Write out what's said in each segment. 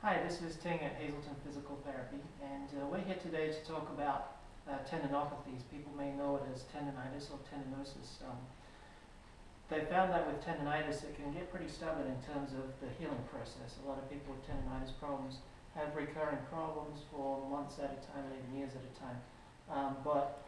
Hi, this is Ting at Hazelton Physical Therapy, and we're here today to talk about tendinopathies. People may know it as tendinitis or tendinosis. They found that with tendinitis it can get pretty stubborn in terms of the healing process. A lot of people with tendinitis problems have recurring problems for months at a time and even years at a time. But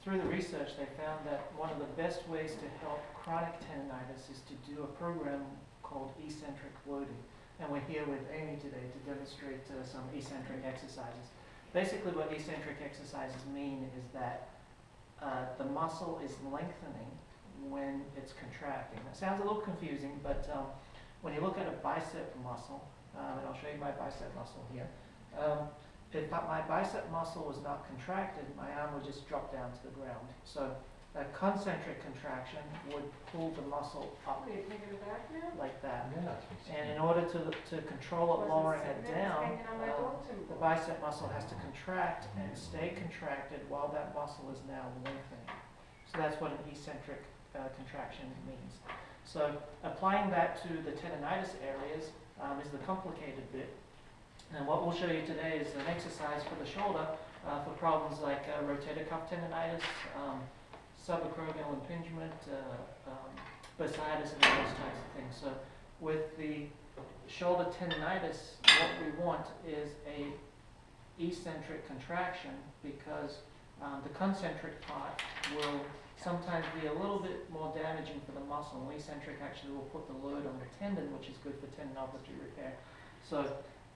through the research they found that one of the best ways to help chronic tendinitis is to do a program called eccentric loading. And we're here with Amy today to demonstrate some eccentric exercises. Basically what eccentric exercises mean is that the muscle is lengthening when it's contracting. It sounds a little confusing, but when you look at a bicep muscle, and I'll show you my bicep muscle here, if my bicep muscle was not contracted, my arm would just drop down to the ground. So a concentric contraction would pull the muscle up Are you taking it back now? like that. Yeah, And in order to control it lowering it down, the bicep muscle has to contract and stay contracted while that muscle is now lengthening. So that's what an eccentric contraction means. So applying that to the tendinitis areas is the complicated bit. And what we'll show you today is an exercise for the shoulder for problems like rotator cuff tendinitis, subacromial impingement, bursitis, and all those types of things. So with the shoulder tendinitis, what we want is a eccentric contraction because the concentric part will sometimes be a little bit more damaging for the muscle. And eccentric actually will put the load on the tendon, which is good for tendinopathy repair. So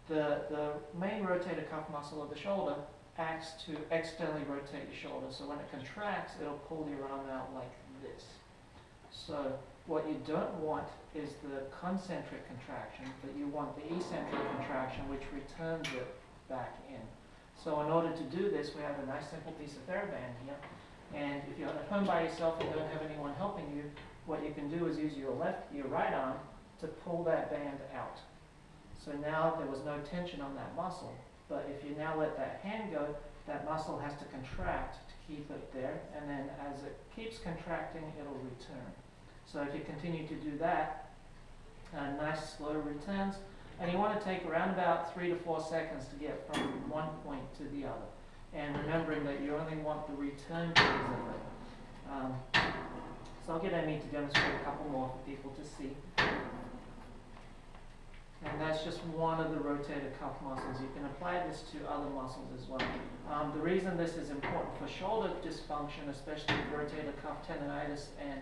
the main rotator cuff muscle of the shoulder acts to externally rotate your shoulder. So when it contracts, it'll pull your arm out like this. So what you don't want is the concentric contraction, but you want the eccentric contraction, which returns it back in. So in order to do this, we have a nice simple piece of TheraBand here. And if you're at home by yourself and don't have anyone helping you, what you can do is use your right arm to pull that band out. So now there was no tension on that muscle. But if you now let that hand go, that muscle has to contract to keep it there, and then as it keeps contracting, it'll return. So if you continue to do that, nice slow returns, and you want to take around about 3 to 4 seconds to get from one point to the other. And remembering that you only want the return phase of it. So I'll get Amy to demonstrate a couple more for people to see. And that's just one of the rotator cuff muscles. You can apply this to other muscles as well. The reason this is important for shoulder dysfunction, especially rotator cuff tendinitis and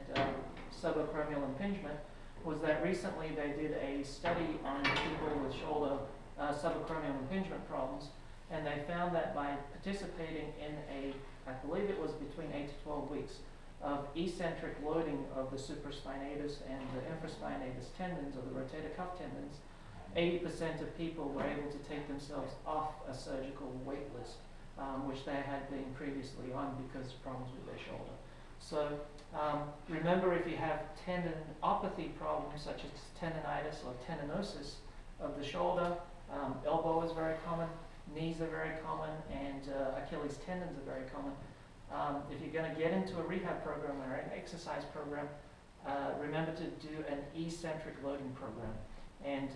subacromial impingement, was that recently they did a study on people with shoulder subacromial impingement problems, and they found that by participating in I believe it was between 8 to 12 weeks, of eccentric loading of the supraspinatus and the infraspinatus tendons, or the rotator cuff tendons, 80% of people were able to take themselves off a surgical wait list, which they had been previously on because of problems with their shoulder. So remember, if you have tendinopathy problems such as tendinitis or tendinosis of the shoulder, elbow is very common, knees are very common, and Achilles tendons are very common. If you're going to get into a rehab program or an exercise program, remember to do an eccentric loading program. And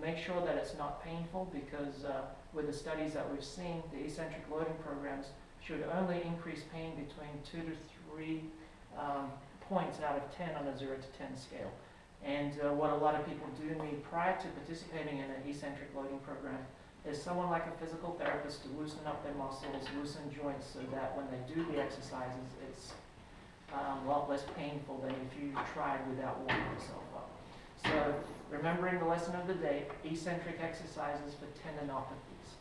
make sure that it's not painful, because with the studies that we've seen, the eccentric loading programs should only increase pain between 2 to 3 points out of 10 on a 0 to 10 scale. And what a lot of people do need prior to participating in an eccentric loading program is someone like a physical therapist to loosen up their muscles, loosen joints, so that when they do the exercises, it's a lot less painful than if you tried without warming yourself up. So remembering the lesson of the day, eccentric exercises for tendinopathies.